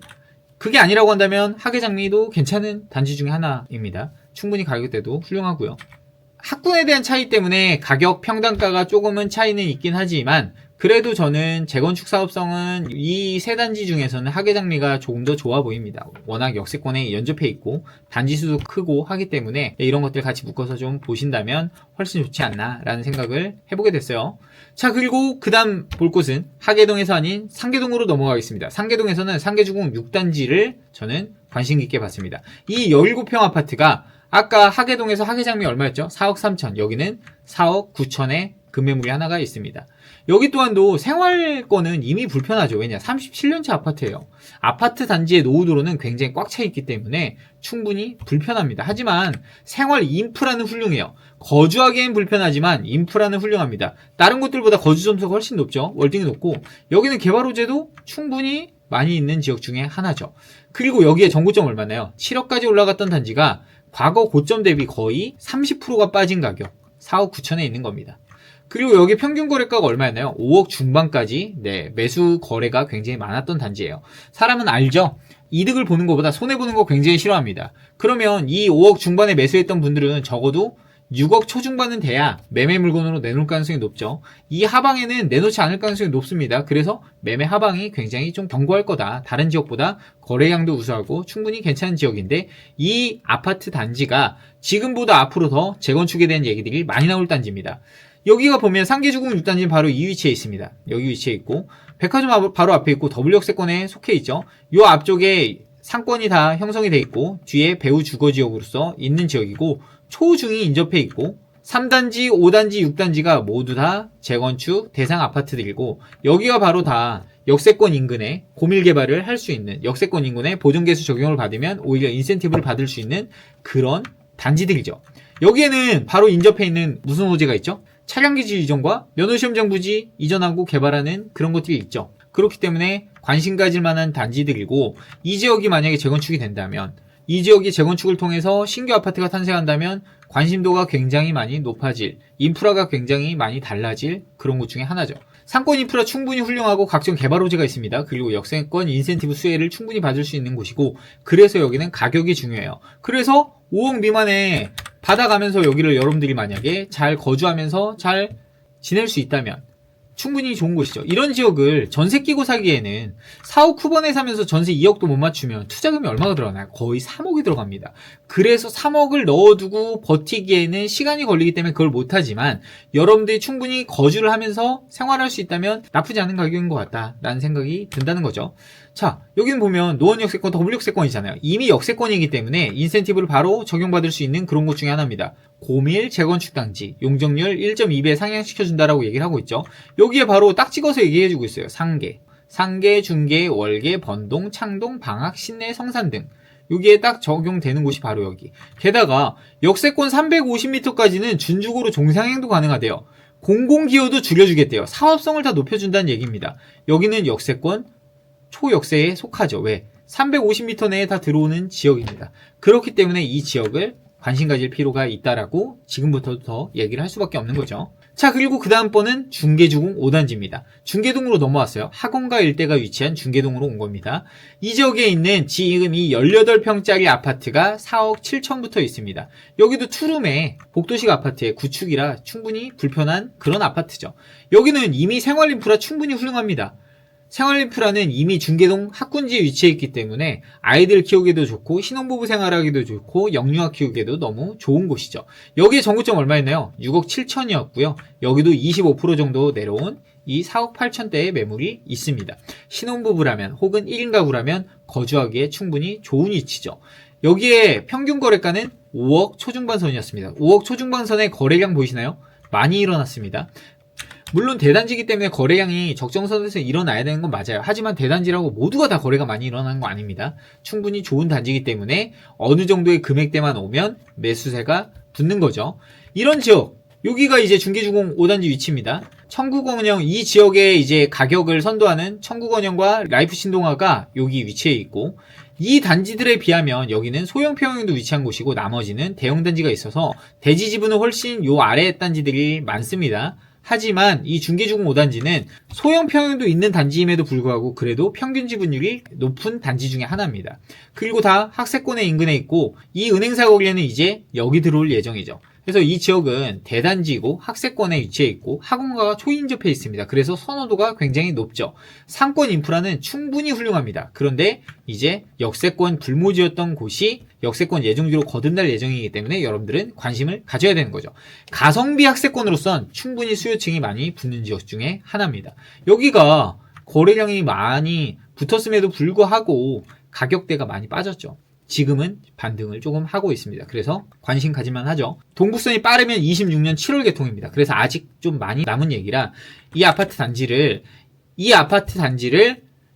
그게 아니라고 한다면 하계장미도 괜찮은 단지 중에 하나입니다. 충분히 가격대도 훌륭하고요. 학군에 대한 차이 때문에 가격 평당가가 조금은 차이는 있긴 하지만 그래도 저는 재건축 사업성은 이 세 단지 중에서는 하계장미가 조금 더 좋아 보입니다. 워낙 역세권에 연접해 있고 단지 수도 크고 하기 때문에 이런 것들 같이 묶어서 좀 보신다면 훨씬 좋지 않나 라는 생각을 해보게 됐어요. 자, 그리고 그 다음 볼 곳은 하계동에서 아닌 상계동으로 넘어가겠습니다. 상계동에서는 상계주공 6단지를 저는 관심 깊게 봤습니다. 이 17평 아파트가 아까 하계동에서 하계장미 얼마였죠? 4억 3천. 여기는 4억 9천에 급매물이 하나가 있습니다. 여기 또한도 생활권은 이미 불편하죠. 왜냐? 37년차 아파트예요. 아파트 단지의 노후도로는 굉장히 꽉 차 있기 때문에 충분히 불편합니다. 하지만 생활 인프라는 훌륭해요. 거주하기엔 불편하지만 인프라는 훌륭합니다. 다른 곳들보다 거주 점수가 훨씬 높죠. 월등히 높고 여기는 개발 호재도 충분히 많이 있는 지역 중에 하나죠. 그리고 여기에 정고점 얼마나요? 7억까지 올라갔던 단지가 과거 고점 대비 거의 30%가 빠진 가격 4억 9천에 있는 겁니다. 그리고 여기 평균 거래가가 얼마였나요? 5억 중반까지 매수 거래가 굉장히 많았던 단지예요. 사람은 알죠? 이득을 보는 것보다 손해보는 거 굉장히 싫어합니다. 그러면 이 5억 중반에 매수했던 분들은 적어도 6억 초중반은 돼야 매매 물건으로 내놓을 가능성이 높죠. 이 하방에는 내놓지 않을 가능성이 높습니다. 그래서 매매 하방이 굉장히 좀 견고할 거다. 다른 지역보다 거래량도 우수하고 충분히 괜찮은 지역인데 이 아파트 단지가 지금보다 앞으로 더 재건축에 대한 얘기들이 많이 나올 단지입니다. 여기가 보면 상계주공 6단지는 바로 이 위치에 있습니다. 여기 위치에 있고 백화점 바로 앞에 있고 더블역세권에 속해 있죠. 요 앞쪽에 상권이 다 형성이 돼 있고 뒤에 배후 주거지역으로서 있는 지역이고 초중이 인접해 있고 3단지, 5단지, 6단지가 모두 다 재건축 대상 아파트들이고 여기가 바로 다 역세권 인근에 고밀 개발을 할 수 있는 역세권 인근에 보존개수 적용을 받으면 오히려 인센티브를 받을 수 있는 그런 단지들이죠. 여기에는 바로 인접해 있는 무슨 호재가 있죠? 차량기지 이전과 면허시험장 부지 이전하고 개발하는 그런 것들이 있죠. 그렇기 때문에 관심 가질 만한 단지들이고 이 지역이 만약에 재건축이 된다면 이 지역이 재건축을 통해서 신규 아파트가 탄생한다면 관심도가 굉장히 많이 높아질, 인프라가 굉장히 많이 달라질 그런 곳 중에 하나죠. 상권 인프라 충분히 훌륭하고 각종 개발 호재가 있습니다. 그리고 역세권 인센티브 수혜를 충분히 받을 수 있는 곳이고 그래서 여기는 가격이 중요해요. 그래서 5억 미만에 받아가면서 여기를 여러분들이 만약에 잘 거주하면서 잘 지낼 수 있다면 충분히 좋은 곳이죠. 이런 지역을 전세 끼고 사기에는 4억 후반에 사면서 전세 2억도 못 맞추면 투자금이 얼마가 들어가나요? 거의 3억이 들어갑니다. 그래서 3억을 넣어두고 버티기에는 시간이 걸리기 때문에 그걸 못하지만 여러분들이 충분히 거주를 하면서 생활할 수 있다면 나쁘지 않은 가격인 것 같다라는 생각이 든다는 거죠. 자, 여기는 보면 노원 역세권, 더블 역세권이잖아요. 이미 역세권이기 때문에 인센티브를 바로 적용받을 수 있는 그런 곳 중에 하나입니다. 고밀 재건축 단지, 용적률 1.2배 상향시켜준다라고 얘기를 하고 있죠. 여기에 바로 딱 찍어서 얘기해주고 있어요. 상계, 중계, 월계, 번동, 창동, 방학, 신내, 성산 등 여기에 딱 적용되는 곳이 바로 여기. 게다가 역세권 350m까지는 준주거로 종상행도 가능하대요. 공공기여도 줄여주겠대요. 사업성을 다 높여준다는 얘기입니다. 여기는 역세권 초역세에 속하죠. 왜? 350m 내에 다 들어오는 지역입니다. 그렇기 때문에 이 지역을 관심 가질 필요가 있다라고 지금부터 더 얘기를 할 수밖에 없는 거죠. 자, 그리고 그 다음 번은 중계주공 5단지입니다. 중계동으로 넘어왔어요. 학원가 일대가 위치한 중계동으로 온 겁니다. 이 지역에 있는 지금 이 18평짜리 아파트가 4억 7천부터 있습니다. 여기도 투룸의 복도식 아파트의 구축이라 충분히 불편한 그런 아파트죠. 여기는 이미 생활인프라 충분히 훌륭합니다. 생활인프라는 이미 중계동 학군지에 위치해 있기 때문에 아이들 키우기도 좋고 신혼부부 생활하기도 좋고 영유아 키우기에도 너무 좋은 곳이죠. 여기에 전고점 얼마였나요? 6억 7천이었고요. 여기도 25% 정도 내려온 이 4억 8천대의 매물이 있습니다. 신혼부부라면 혹은 1인 가구라면 거주하기에 충분히 좋은 위치죠. 여기에 평균 거래가는 5억 초중반선이었습니다. 5억 초중반선의 거래량 보이시나요? 많이 일어났습니다. 물론 대단지이기 때문에 거래량이 적정선에서 일어나야 되는 건 맞아요. 하지만 대단지라고 모두가 다 거래가 많이 일어나는 거 아닙니다. 충분히 좋은 단지이기 때문에 어느 정도의 금액대만 오면 매수세가 붙는 거죠. 이런 지역, 여기가 이제 중계주공 5단지 위치입니다. 청구건영, 이 지역의 이제 가격을 선도하는 청구건영과 라이프 신동아가 여기 위치해 있고, 이 단지들에 비하면 여기는 소형 평형도 위치한 곳이고 나머지는 대형 단지가 있어서 대지 지분은 훨씬 요 아래 단지들이 많습니다. 하지만 이 중계주공 5단지는 소형 평형도 있는 단지임에도 불구하고 그래도 평균 지분율이 높은 단지 중에 하나입니다. 그리고 다 학세권의 인근에 있고 이 은행사 거리에는 이제 여기 들어올 예정이죠. 그래서 이 지역은 대단지이고 학세권에 위치해 있고 학원가가 초인접해 있습니다. 그래서 선호도가 굉장히 높죠. 상권 인프라는 충분히 훌륭합니다. 그런데 이제 역세권 불모지였던 곳이 역세권 예정지로 거듭날 예정이기 때문에 여러분들은 관심을 가져야 되는 거죠. 가성비 학세권으로선 충분히 수요층이 많이 붙는 지역 중에 하나입니다. 여기가 거래량이 많이 붙었음에도 불구하고 가격대가 많이 빠졌죠. 지금은 반등을 조금 하고 있습니다. 그래서 관심 가질만 하죠. 동북선이 빠르면 26년 7월 개통입니다. 그래서 아직 좀 많이 남은 얘기라 이 아파트 단지를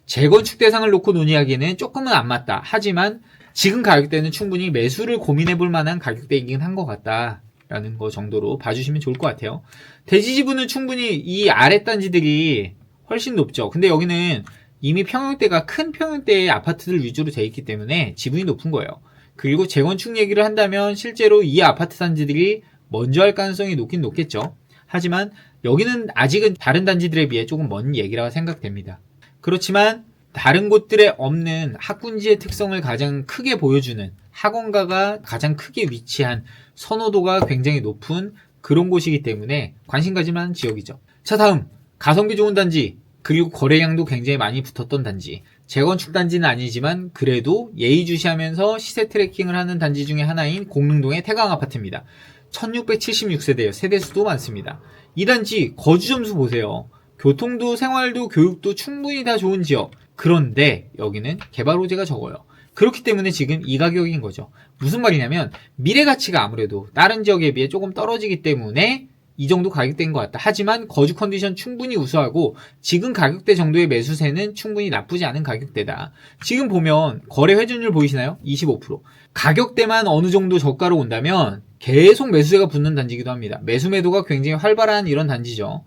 재건축 대상을 놓고 논의하기에는 조금은 안 맞다. 하지만 지금 가격대는 충분히 매수를 고민해 볼 만한 가격대이긴 한 것 같다라는 거 정도로 봐주시면 좋을 것 같아요. 대지 지분은 충분히 이 아래 단지들이 훨씬 높죠. 근데 여기는 이미 평형대가 큰 평형대의 아파트들 위주로 되어 있기 때문에 지분이 높은 거예요. 그리고 재건축 얘기를 한다면 실제로 이 아파트 단지들이 먼저 할 가능성이 높긴 높겠죠. 하지만 여기는 아직은 다른 단지들에 비해 조금 먼 얘기라고 생각됩니다. 그렇지만 다른 곳들에 없는 학군지의 특성을 가장 크게 보여주는 학원가가 가장 크게 위치한 선호도가 굉장히 높은 그런 곳이기 때문에 관심 가질 만한 지역이죠. 자, 다음 가성비 좋은 단지 그리고 거래량도 굉장히 많이 붙었던 단지, 재건축 단지는 아니지만 그래도 예의주시하면서 시세 트래킹을 하는 단지 중에 하나인 공릉동의 태강아파트입니다. 1676세대예요. 세대수도 많습니다. 이 단지 거주 점수 보세요. 교통도 생활도 교육도 충분히 다 좋은 지역. 그런데 여기는 개발 호재가 적어요. 그렇기 때문에 지금 이 가격인 거죠. 무슨 말이냐면 미래 가치가 아무래도 다른 지역에 비해 조금 떨어지기 때문에 이 정도 가격대인 것 같다. 하지만 거주 컨디션 충분히 우수하고 지금 가격대 정도의 매수세는 충분히 나쁘지 않은 가격대다. 지금 보면 거래 회전율 보이시나요? 25%. 가격대만 어느 정도 저가로 온다면 계속 매수세가 붙는 단지이기도 합니다. 매수 매도가 굉장히 활발한 이런 단지죠.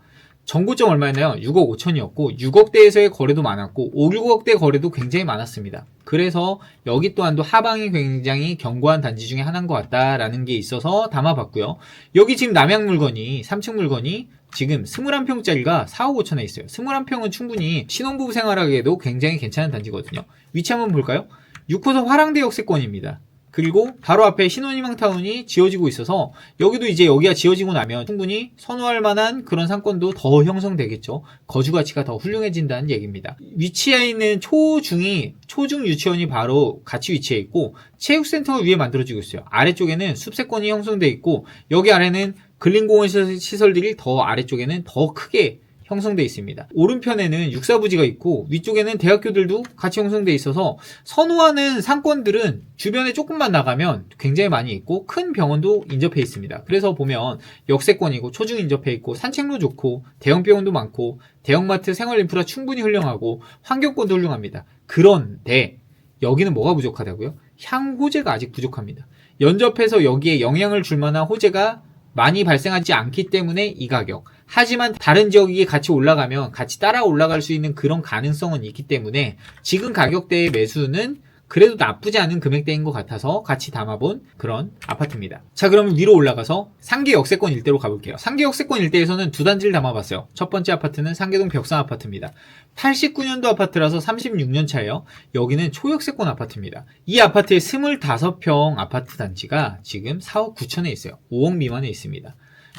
전고점 얼마였나요? 6억 5천이었고 6억대에서의 거래도 많았고 5, 6억대 거래도 굉장히 많았습니다. 그래서 여기 또한도 하방이 굉장히 견고한 단지 중에 하나인 것 같다라는 게 있어서 담아봤고요. 여기 지금 남양 물건이 3층 물건이 지금 21평짜리가 4억 5천에 있어요. 21평은 충분히 신혼부부 생활하기에도 굉장히 괜찮은 단지거든요. 위치 한번 볼까요? 6호선 화랑대 역세권입니다. 그리고 바로 앞에 신혼희망타운이 지어지고 있어서 여기도 이제 여기가 지어지고 나면 충분히 선호할 만한 그런 상권도 더 형성되겠죠. 거주 가치가 더 훌륭해진다는 얘기입니다. 위치해 있는 초중 유치원이 바로 같이 위치해 있고 체육센터가 위에 만들어지고 있어요. 아래쪽에는 숲세권이 형성되어 있고 여기 아래는 근린공원 시설들이 더 아래쪽에는 더 크게 형성되어 있습니다. 오른편에는 육사부지가 있고 위쪽에는 대학교들도 같이 형성되어 있어서 선호하는 상권들은 주변에 조금만 나가면 굉장히 많이 있고 큰 병원도 인접해 있습니다. 그래서 보면 역세권이고 초중 인접해 있고 산책로 좋고 대형 병원도 많고 대형마트 생활인프라 충분히 훌륭하고 환경권도 훌륭합니다. 그런데 여기는 뭐가 부족하다고요? 향호재가 아직 부족합니다. 연접해서 여기에 영향을 줄 만한 호재가 많이 발생하지 않기 때문에 이 가격. 하지만 다른 지역이 같이 올라가면 같이 따라 올라갈 수 있는 그런 가능성은 있기 때문에 지금 가격대의 매수는 그래도 나쁘지 않은 금액대인 것 같아서 같이 담아본 그런 아파트입니다. 자, 그러면 위로 올라가서 상계 역세권 일대로 가볼게요. 상계 역세권 일대에서는 두 단지를 담아봤어요. 첫 번째 아파트는 상계동 벽산 아파트입니다. 89년도 아파트라서 36년 차예요. 여기는 초역세권 아파트입니다. 이 아파트의 25평 아파트 단지가 지금 4억 9천에 있어요. 5억 미만에 있습니다.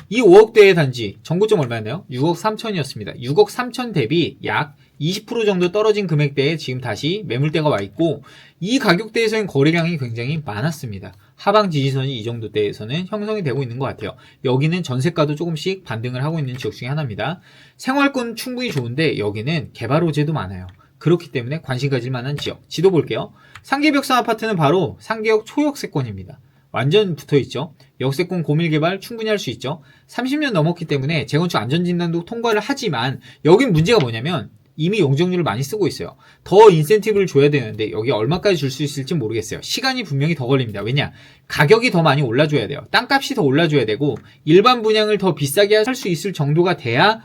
이 5억대의 단지 정고점 얼마였나요? 6억 3천이었습니다. 6억 3천 대비 약 20% 정도 떨어진 금액대에 지금 다시 매물대가 와 있고 이 가격대에서는 거래량이 굉장히 많았습니다. 하방 지지선이 이 정도 대에서는 형성이 되고 있는 것 같아요. 여기는 전세가도 조금씩 반등을 하고 있는 지역 중에 하나입니다. 생활권 충분히 좋은데 여기는 개발 호재도 많아요. 그렇기 때문에 관심 가질 만한 지역. 지도 볼게요. 상계벽산 아파트는 바로 상계역 초역세권입니다. 완전 붙어있죠. 역세권 고밀개발 충분히 할 수 있죠. 30년 넘었기 때문에 재건축 안전진단도 통과를 하지만 여긴 문제가 뭐냐면 이미 용적률을 많이 쓰고 있어요. 더 인센티브를 줘야 되는데 여기 얼마까지 줄 수 있을지 모르겠어요. 시간이 분명히 더 걸립니다. 왜냐? 가격이 더 많이 올라줘야 돼요. 땅값이 더 올라줘야 되고 일반 분양을 더 비싸게 할 수 있을 정도가 돼야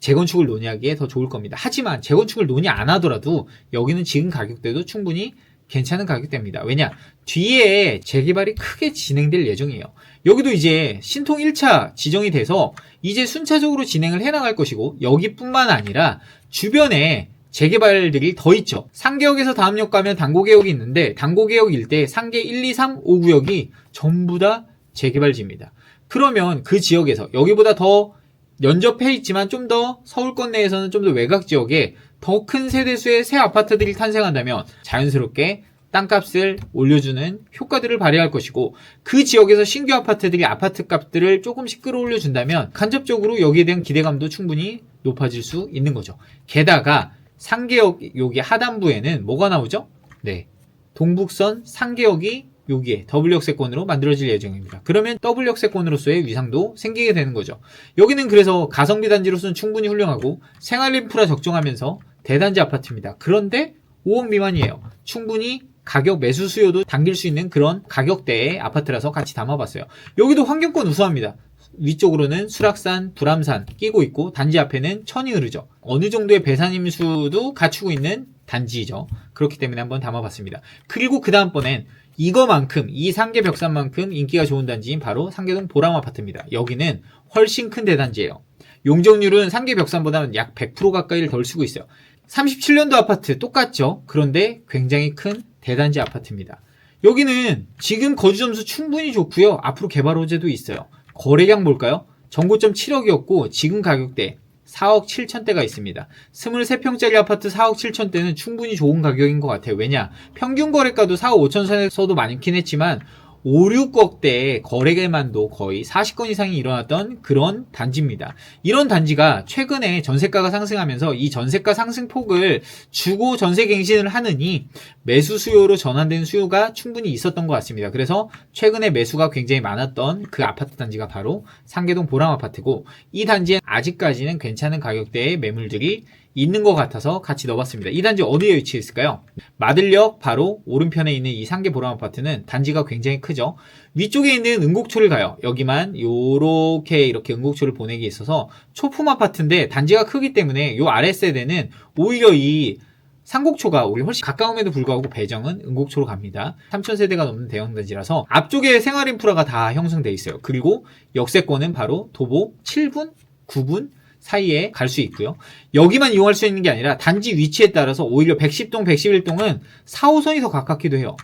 재건축을 논의하기에 더 좋을 겁니다. 하지만 재건축을 논의 안 하더라도 여기는 지금 가격대도 충분히 괜찮은 가격대입니다. 왜냐? 뒤에 재개발이 크게 진행될 예정이에요. 여기도 이제 신통 1차 지정이 돼서 이제 순차적으로 진행을 해나갈 것이고 여기뿐만 아니라 주변에 재개발들이 더 있죠. 상계역에서 다음역 가면 당고개역이 있는데 당고개역 일대 상계 1, 2, 3, 5구역이 전부 다 재개발지입니다. 그러면 그 지역에서 여기보다 더 연접해 있지만 좀 더 서울권 내에서는 좀 더 외곽 지역에 더 큰 세대수의 새 아파트들이 탄생한다면 자연스럽게 땅값을 올려주는 효과들을 발휘할 것이고 그 지역에서 신규 아파트들이 아파트 값들을 조금씩 끌어올려준다면 간접적으로 여기에 대한 기대감도 충분히 높아질 수 있는 거죠. 게다가 상계역 여기 하단부에는 뭐가 나오죠? 네, 동북선 상계역이 여기에 더블 역세권으로 만들어질 예정입니다. 그러면 더블 역세권으로서의 위상도 생기게 되는 거죠. 여기는 그래서 가성비 단지로서는 충분히 훌륭하고 생활 인프라 적정하면서 대단지 아파트입니다. 그런데 5억 미만이에요. 충분히 가격 매수 수요도 당길 수 있는 그런 가격대의 아파트라서 같이 담아봤어요. 여기도 환경권 우수합니다. 위쪽으로는 수락산, 불암산 끼고 있고 단지 앞에는 천이 흐르죠. 어느 정도의 배산임수도 갖추고 있는 단지죠. 그렇기 때문에 한번 담아봤습니다. 그리고 그 다음번엔 이거만큼 이 상계 벽산만큼 인기가 좋은 단지인 바로 상계동 보람 아파트입니다. 여기는 훨씬 큰 대단지예요. 용적률은 상계 벽산보다는 약 100% 가까이를 덜 쓰고 있어요. 37년도 아파트 똑같죠. 그런데 굉장히 큰 대단지 아파트입니다. 여기는 지금 거주점수 충분히 좋고요. 앞으로 개발 호재도 있어요. 거래량 볼까요? 정고점 7억이었고 지금 가격대 4억 7천대가 있습니다. 23평짜리 아파트 4억 7천대는 충분히 좋은 가격인 것 같아요. 왜냐? 평균 거래가도 4억 5천 선에서도 많긴 했지만 5, 6억대의 거래량만도 거의 40건 이상이 일어났던 그런 단지입니다. 이런 단지가 최근에 전세가가 상승하면서 이 전세가 상승폭을 주고 전세갱신을 하느니 매수 수요로 전환된 수요가 충분히 있었던 것 같습니다. 그래서 최근에 매수가 굉장히 많았던 그 아파트 단지가 바로 상계동 보람 아파트고 이 단지엔 아직까지는 괜찮은 가격대의 매물들이 있는 것 같아서 같이 넣어봤습니다. 이 단지 어디에 위치해 있을까요? 마들역 바로 오른편에 있는 이 상계 보람 아파트는 단지가 굉장히 크죠. 위쪽에 있는 은곡초를 가요. 여기만 이렇게 은곡초를 보내기 있어서 초품 아파트인데 단지가 크기 때문에 요 아랫세대는 오히려 이 상곡초가 우리 훨씬 가까움에도 불구하고 배정은 은곡초로 갑니다. 3,000세대가 넘는 대형 단지라서 앞쪽에 생활 인프라가 다 형성돼 있어요. 그리고 역세권은 바로 도보 7분, 9분, 사이에 갈 수 있고요. 여기만 이용할 수 있는 게 아니라 단지 위치에 따라서 오히려 110동, 111동은 4호선이 더 가깝기도 해요.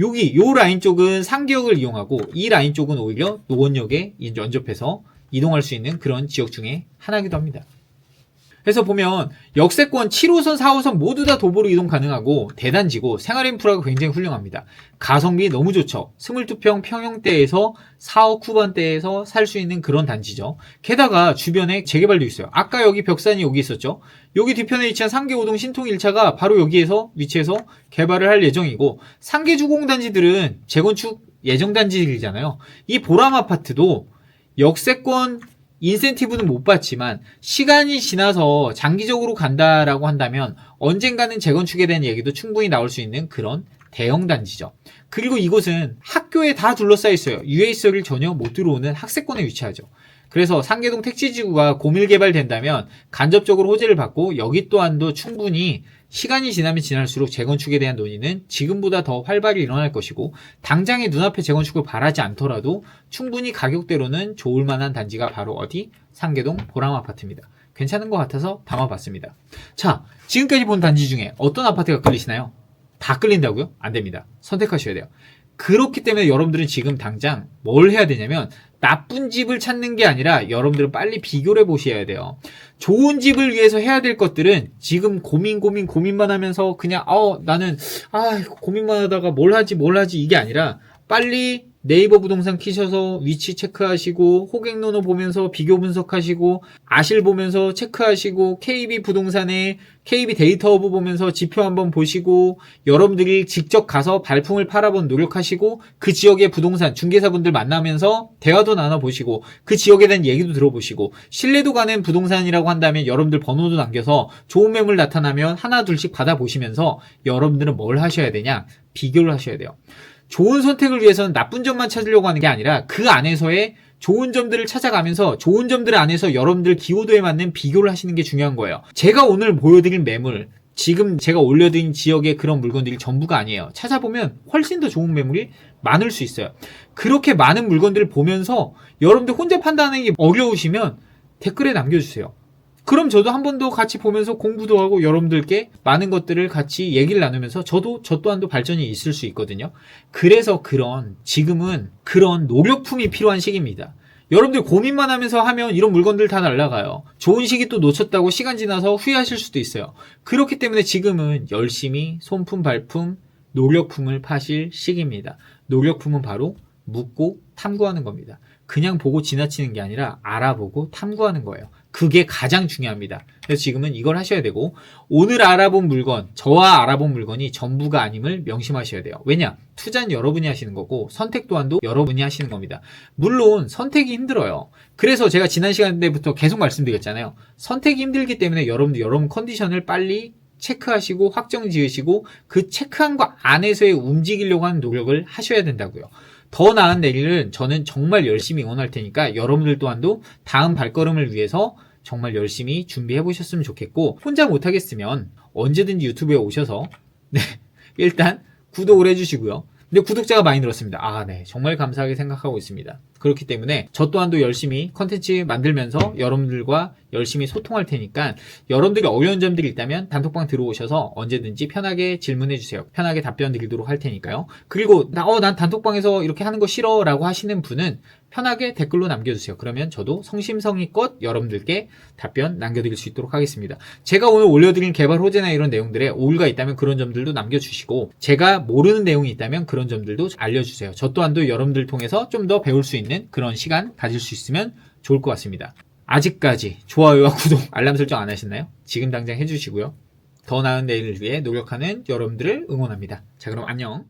여기 요 라인 쪽은 상계역을 이용하고 이 라인 쪽은 오히려 노원역에 연접해서 이동할 수 있는 그런 지역 중에 하나이기도 합니다. 그래서 보면 역세권 7호선, 4호선 모두 다 도보로 이동 가능하고 대단지고 생활 인프라가 굉장히 훌륭합니다. 가성비 너무 좋죠. 22평 평형대에서 4억 후반대에서 살 수 있는 그런 단지죠. 게다가 주변에 재개발도 있어요. 아까 여기 벽산이 여기 있었죠. 여기 뒤편에 위치한 상계오동 신통 1차가 바로 여기에서 위치해서 개발을 할 예정이고, 상계주공단지들은 재건축 예정단지들이잖아요. 이 보람 아파트도 역세권 인센티브는 못 받지만 시간이 지나서 장기적으로 간다라고 한다면 언젠가는 재건축에 대한 얘기도 충분히 나올 수 있는 그런 대형 단지죠. 그리고 이곳은 학교에 다 둘러싸여 있어요. UAS를 전혀 못 들어오는 학세권에 위치하죠. 그래서 상계동 택지지구가 고밀 개발된다면 간접적으로 호재를 받고, 여기 또한도 충분히 시간이 지나면 지날수록 재건축에 대한 논의는 지금보다 더 활발히 일어날 것이고, 당장의 눈앞에 재건축을 바라지 않더라도 충분히 가격대로는 좋을 만한 단지가 바로 어디? 상계동 보람아파트입니다. 괜찮은 것 같아서 담아봤습니다. 자, 지금까지 본 단지 중에 어떤 아파트가 끌리시나요? 다 끌린다고요? 안 됩니다. 선택하셔야 돼요. 그렇기 때문에 여러분들은 지금 당장 뭘 해야 되냐면, 나쁜 집을 찾는 게 아니라 여러분들은 빨리 비교를 해보셔야 돼요. 좋은 집을 위해서 해야 될 것들은 지금 고민만 하면서 그냥 나는 고민만 하다가 뭘 하지 이게 아니라, 빨리 네이버 부동산 키셔서 위치 체크하시고, 호갱노노 보면서 비교 분석하시고, 아실 보면서 체크하시고, KB 부동산의 KB 데이터허브 보면서 지표 한번 보시고, 여러분들이 직접 가서 발품을 팔아본 노력하시고, 그 지역의 부동산 중개사분들 만나면서 대화도 나눠보시고, 그 지역에 대한 얘기도 들어보시고, 신뢰도 가는 부동산이라고 한다면 여러분들 번호도 남겨서 좋은 매물 나타나면 하나 둘씩 받아보시면서 여러분들은 뭘 하셔야 되냐? 비교를 하셔야 돼요. 좋은 선택을 위해서는 나쁜 점만 찾으려고 하는 게 아니라 그 안에서의 좋은 점들을 찾아가면서 좋은 점들 안에서 여러분들 기호도에 맞는 비교를 하시는 게 중요한 거예요. 제가 오늘 보여드린 매물, 지금 제가 올려드린 지역의 그런 물건들이 전부가 아니에요. 찾아보면 훨씬 더 좋은 매물이 많을 수 있어요. 그렇게 많은 물건들을 보면서 여러분들 혼자 판단하기 어려우시면 댓글에 남겨주세요. 그럼 저도 한 번 더 같이 보면서 공부도 하고 여러분들께 많은 것들을 같이 얘기를 나누면서 저 또한도 발전이 있을 수 있거든요. 그래서 지금은 그런 노력품이 필요한 시기입니다. 여러분들 고민만 하면서 하면 이런 물건들 다 날아가요. 좋은 시기 또 놓쳤다고 시간 지나서 후회하실 수도 있어요. 그렇기 때문에 지금은 열심히 손품, 발품, 노력품을 파실 시기입니다. 노력품은 바로 묻고 탐구하는 겁니다. 그냥 보고 지나치는 게 아니라 알아보고 탐구하는 거예요. 그게 가장 중요합니다. 그래서 지금은 이걸 하셔야 되고, 오늘 알아본 물건, 저와 알아본 물건이 전부가 아님을 명심하셔야 돼요. 왜냐? 투자는 여러분이 하시는 거고 선택 또한도 여러분이 하시는 겁니다. 물론 선택이 힘들어요. 그래서 제가 지난 시간대부터 계속 말씀드렸잖아요. 선택이 힘들기 때문에 여러분 컨디션을 빨리 체크하시고 확정 지으시고 그 체크한 거 안에서의 움직이려고 하는 노력을 하셔야 된다고요. 더 나은 내일은 저는 정말 열심히 응원할 테니까 여러분들 또한도 다음 발걸음을 위해서 정말 열심히 준비해 보셨으면 좋겠고, 혼자 못하겠으면 언제든지 유튜브에 오셔서 일단 구독을 해주시고요. 근데 구독자가 많이 늘었습니다. 네, 정말 감사하게 생각하고 있습니다. 그렇기 때문에 저 또한도 열심히 컨텐츠 만들면서 여러분들과 열심히 소통할 테니까, 여러분들이 어려운 점들이 있다면 단톡방 들어오셔서 언제든지 편하게 질문해 주세요. 편하게 답변 드리도록 할 테니까요. 그리고 난 단톡방에서 이렇게 하는 거 싫어 라고 하시는 분은 편하게 댓글로 남겨주세요. 그러면 저도 성심성의껏 여러분들께 답변 남겨드릴 수 있도록 하겠습니다. 제가 오늘 올려드린 개발 호재나 이런 내용들에 오류가 있다면 그런 점들도 남겨주시고, 제가 모르는 내용이 있다면 그런 점들도 알려주세요. 저 또한도 여러분들 통해서 좀 더 배울 수 있는 그런 시간 가질 수 있으면 좋을 것 같습니다. 아직까지 좋아요와 구독, 알람 설정 안 하셨나요? 지금 당장 해주시고요. 더 나은 내일을 위해 노력하는 여러분들을 응원합니다. 자, 그럼 안녕.